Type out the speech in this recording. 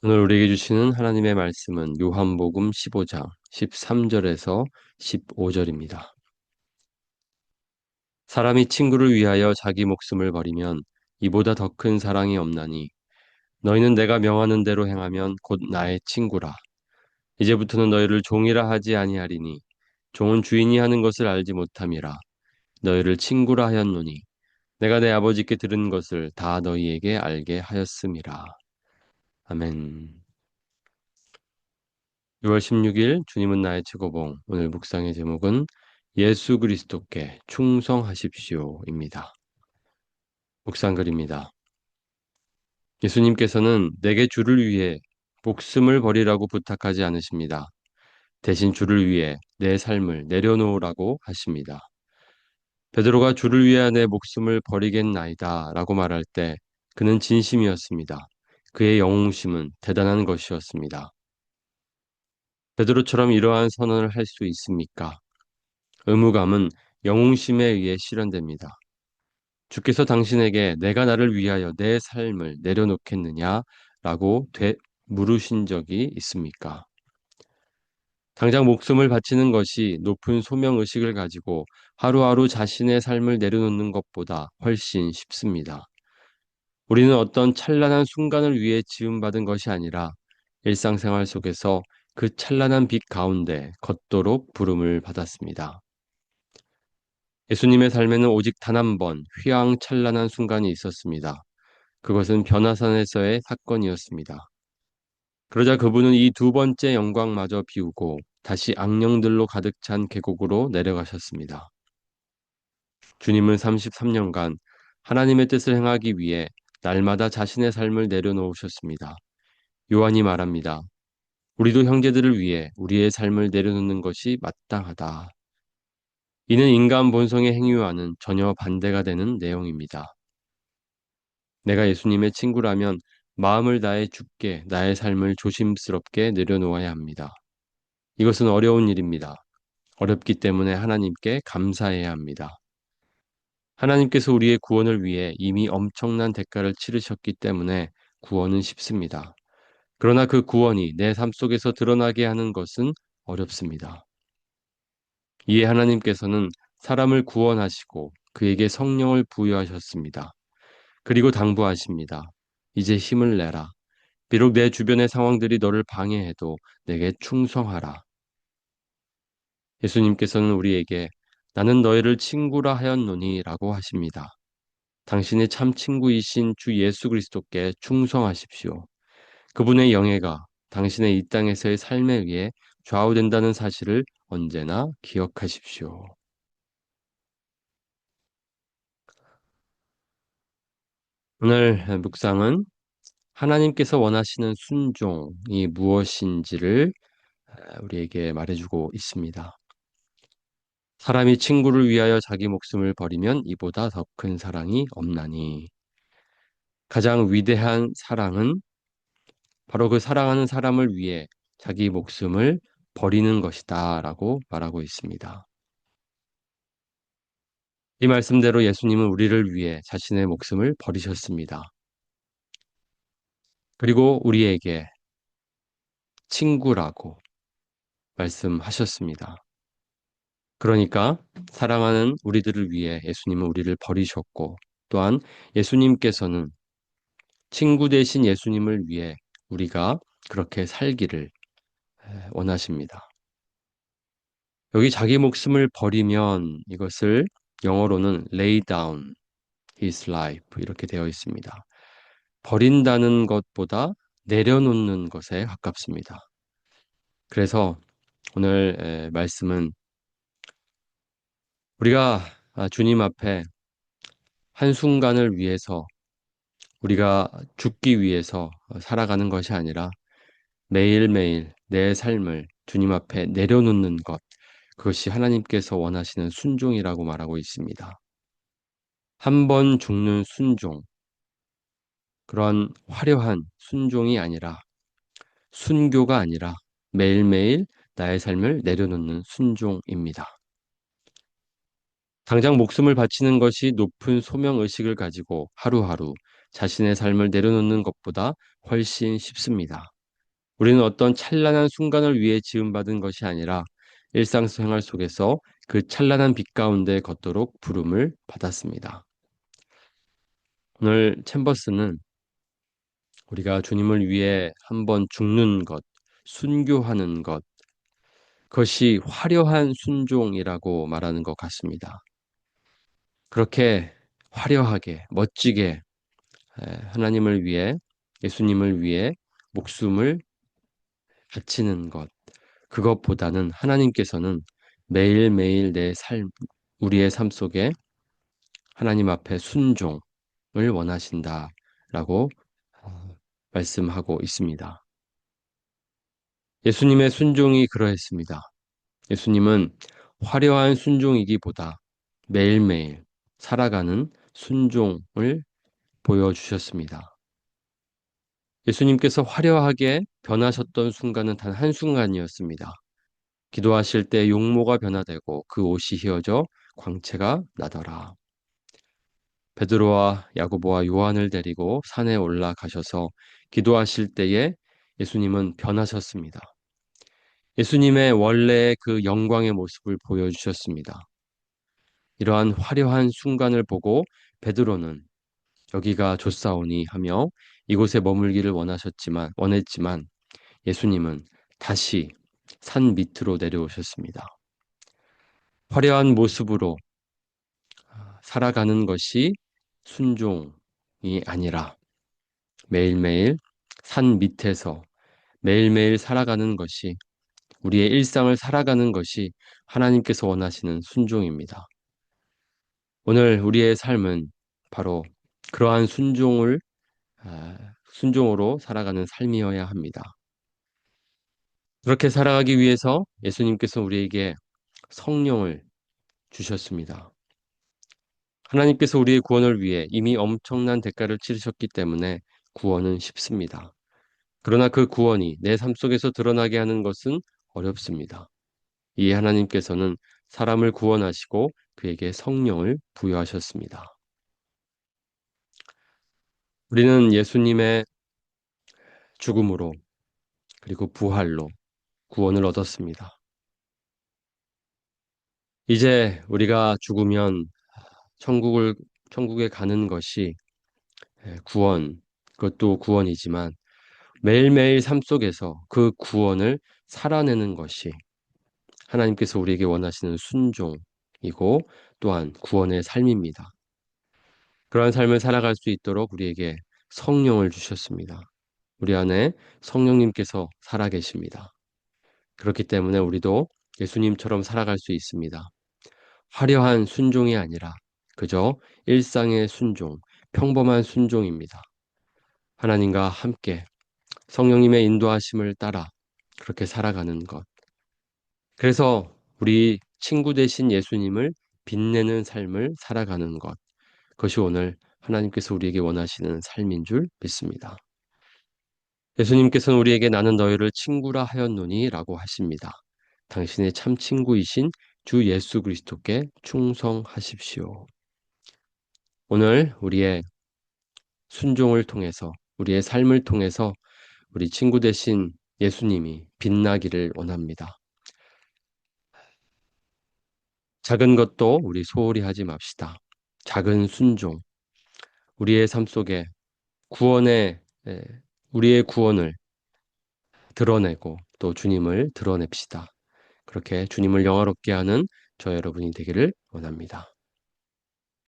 오늘 우리에게 주시는 하나님의 말씀은 요한복음 15장 13절에서 15절입니다. 사람이 친구를 위하여 자기 목숨을 버리면 이보다 더 큰 사랑이 없나니 너희는 내가 명하는 대로 행하면 곧 나의 친구라. 이제부터는 너희를 종이라 하지 아니하리니 종은 주인이 하는 것을 알지 못함이라. 너희를 친구라 하였노니 내가 내 아버지께 들은 것을 다 너희에게 알게 하였음이라. 아멘. 6월 16일 주님은 나의 최고봉. 오늘 묵상의 제목은 예수 그리스도께 충성하십시오입니다. 묵상글입니다. 예수님께서는 내게 주를 위해 목숨을 버리라고 부탁하지 않으십니다. 대신 주를 위해 내 삶을 내려놓으라고 하십니다. 베드로가 주를 위해 내 목숨을 버리겠나이다 라고 말할 때 그는 진심이었습니다. 그의 영웅심은 대단한 것이었습니다. 베드로처럼 이러한 선언을 할 수 있습니까? 의무감은 영웅심에 의해 실현됩니다. 주께서 당신에게 내가 나를 위하여 내 삶을 내려놓겠느냐라고 물으신 적이 있습니까? 당장 목숨을 바치는 것이 높은 소명의식을 가지고 하루하루 자신의 삶을 내려놓는 것보다 훨씬 쉽습니다. 우리는 어떤 찬란한 순간을 위해 지음받은 것이 아니라 일상생활 속에서 그 찬란한 빛 가운데 걷도록 부름을 받았습니다. 예수님의 삶에는 오직 단 한 번 휘황찬란한 순간이 있었습니다. 그것은 변화산에서의 사건이었습니다. 그러자 그분은 이 두 번째 영광마저 비우고 다시 악령들로 가득 찬 계곡으로 내려가셨습니다. 주님은 33년간 하나님의 뜻을 행하기 위해 날마다 자신의 삶을 내려놓으셨습니다. 요한이 말합니다. 우리도 형제들을 위해 우리의 삶을 내려놓는 것이 마땅하다. 이는 인간 본성의 행위와는 전혀 반대가 되는 내용입니다. 내가 예수님의 친구라면 마음을 다해 주께 나의 삶을 조심스럽게 내려놓아야 합니다. 이것은 어려운 일입니다. 어렵기 때문에 하나님께 감사해야 합니다. 하나님께서 우리의 구원을 위해 이미 엄청난 대가를 치르셨기 때문에 구원은 쉽습니다. 그러나 그 구원이 내 삶 속에서 드러나게 하는 것은 어렵습니다. 이에 하나님께서는 사람을 구원하시고 그에게 성령을 부여하셨습니다. 그리고 당부하십니다. 이제 힘을 내라. 비록 내 주변의 상황들이 너를 방해해도 내게 충성하라. 예수님께서는 우리에게 나는 너희를 친구라 하였노니 라고 하십니다. 당신의 참 친구이신 주 예수 그리스도께 충성하십시오. 그분의 영예가 당신의 이 땅에서의 삶에 의해 좌우된다는 사실을 언제나 기억하십시오. 오늘 묵상은 하나님께서 원하시는 순종이 무엇인지를 우리에게 말해주고 있습니다. 사람이 친구를 위하여 자기 목숨을 버리면 이보다 더 큰 사랑이 없나니. 가장 위대한 사랑은 바로 그 사랑하는 사람을 위해 자기 목숨을 버리는 것이다 라고 말하고 있습니다. 이 말씀대로 예수님은 우리를 위해 자신의 목숨을 버리셨습니다. 그리고 우리에게 친구라고 말씀하셨습니다. 그러니까 사랑하는 우리들을 위해 예수님은 우리를 버리셨고 또한 예수님께서는 친구 되신 예수님을 위해 우리가 그렇게 살기를 원하십니다. 여기 자기 목숨을 버리면 이것을 영어로는 lay down his life 이렇게 되어 있습니다. 버린다는 것보다 내려놓는 것에 가깝습니다. 그래서 오늘 말씀은 우리가 주님 앞에 한순간을 위해서 우리가 죽기 위해서 살아가는 것이 아니라 매일매일 내 삶을 주님 앞에 내려놓는 것, 그것이 하나님께서 원하시는 순종이라고 말하고 있습니다. 한 번 죽는 순종, 그런 화려한 순종이 아니라 순교가 아니라 매일매일 나의 삶을 내려놓는 순종입니다. 당장 목숨을 바치는 것이 높은 소명의식을 가지고 하루하루 자신의 삶을 내려놓는 것보다 훨씬 쉽습니다. 우리는 어떤 찬란한 순간을 위해 지음받은 것이 아니라 일상생활 속에서 그 찬란한 빛 가운데 걷도록 부름을 받았습니다. 오늘 챔버스는 우리가 주님을 위해 한번 죽는 것, 순교하는 것, 그것이 화려한 순종이라고 말하는 것 같습니다. 그렇게 화려하게, 멋지게 하나님을 위해, 예수님을 위해 목숨을 바치는 것, 그것보다는 하나님께서는 매일매일 우리의 삶 속에 하나님 앞에 순종을 원하신다라고 말씀하고 있습니다. 예수님의 순종이 그러했습니다. 예수님은 화려한 순종이기보다 매일매일 살아가는 순종을 보여주셨습니다. 예수님께서 화려하게 변하셨던 순간은 단 한순간이었습니다. 기도하실 때 용모가 변화되고 그 옷이 휘어져 광채가 나더라. 베드로와 야고보와 요한을 데리고 산에 올라가셔서 기도하실 때에 예수님은 변하셨습니다. 예수님의 원래의 그 영광의 모습을 보여주셨습니다. 이러한 화려한 순간을 보고 베드로는 여기가 좋사오니 하며 이곳에 머물기를 원했지만 예수님은 다시 산 밑으로 내려오셨습니다. 화려한 모습으로 살아가는 것이 순종이 아니라 매일매일 산 밑에서 매일매일 살아가는 것이 우리의 일상을 살아가는 것이 하나님께서 원하시는 순종입니다. 오늘 우리의 삶은 바로 그러한 순종으로 살아가는 삶이어야 합니다. 그렇게 살아가기 위해서 예수님께서 우리에게 성령을 주셨습니다. 하나님께서 우리의 구원을 위해 이미 엄청난 대가를 치르셨기 때문에 구원은 쉽습니다. 그러나 그 구원이 내 삶 속에서 드러나게 하는 것은 어렵습니다. 이에 하나님께서는 사람을 구원하시고 그에게 성령을 부여하셨습니다. 우리는 예수님의 죽음으로 그리고 부활로 구원을 얻었습니다. 이제 우리가 죽으면 천국에 가는 것이 그것도 구원이지만 매일매일 삶 속에서 그 구원을 살아내는 것이 하나님께서 우리에게 원하시는 순종이고 또한 구원의 삶입니다. 그러한 삶을 살아갈 수 있도록 우리에게 성령을 주셨습니다. 우리 안에 성령님께서 살아계십니다. 그렇기 때문에 우리도 예수님처럼 살아갈 수 있습니다. 화려한 순종이 아니라 그저 일상의 순종, 평범한 순종입니다. 하나님과 함께 성령님의 인도하심을 따라 그렇게 살아가는 것. 그래서 우리 친구 되신 예수님을 빛내는 삶을 살아가는 것. 그것이 오늘 하나님께서 우리에게 원하시는 삶인 줄 믿습니다. 예수님께서는 우리에게 나는 너희를 친구라 하였노니 라고 하십니다. 당신의 참 친구이신 주 예수 그리스도께 충성하십시오. 오늘 우리의 순종을 통해서 우리의 삶을 통해서 우리 친구 되신 예수님이 빛나기를 원합니다. 작은 것도 우리 소홀히 하지 맙시다. 작은 순종, 우리의 삶 속에 구원의 에, 우리의 구원을 드러내고 또 주님을 드러냅시다. 그렇게 주님을 영화롭게 하는 저 여러분이 되기를 원합니다.